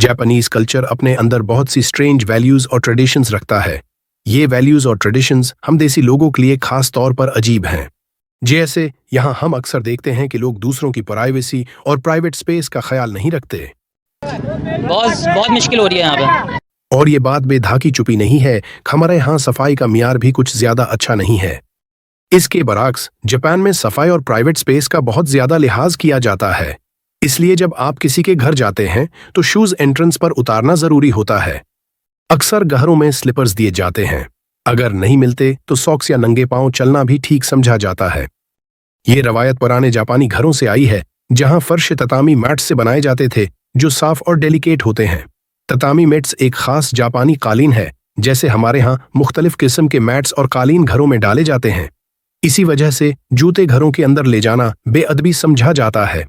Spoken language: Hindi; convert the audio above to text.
जापानीज कल्चर अपने अंदर बहुत सी स्ट्रेंज वैल्यूज और ट्रेडिशंस रखता है। ये वैल्यूज और ट्रेडिशंस हम देसी लोगों के लिए खास तौर पर अजीब हैं। जैसे यहाँ हम अक्सर देखते हैं कि लोग दूसरों की प्राइवेसी और प्राइवेट स्पेस का ख्याल नहीं रखते। बहुत बहुत मुश्किल हो रही है यहाँ पे। और ये बात बेधाकी चुपी नहीं है, हमारे यहाँ सफाई का मियार भी कुछ ज्यादा अच्छा नहीं है। इसके बरअक्स जापान में सफाई और प्राइवेट स्पेस का बहुत ज्यादा लिहाज किया जाता है। इसलिए जब आप किसी के घर जाते हैं तो शूज एंट्रेंस पर उतारना जरूरी होता है। अक्सर घरों में स्लीपर्स दिए जाते हैं। अगर नहीं मिलते तो सॉक्स या नंगे पांव चलना भी ठीक समझा जाता है। ये रवायत पुराने जापानी घरों से आई है, जहां फर्श ततामी मैट्स से बनाए जाते थे जो साफ और डेलिकेट होते हैं। ततामी मैट्स एक खास जापानी कालीन है। जैसे हमारे यहाँ मुख्तलिफ किस्म के मैट्स और कालीन घरों में डाले जाते हैं। इसी वजह से जूते घरों के अंदर ले जाना बेअदबी समझा जाता है।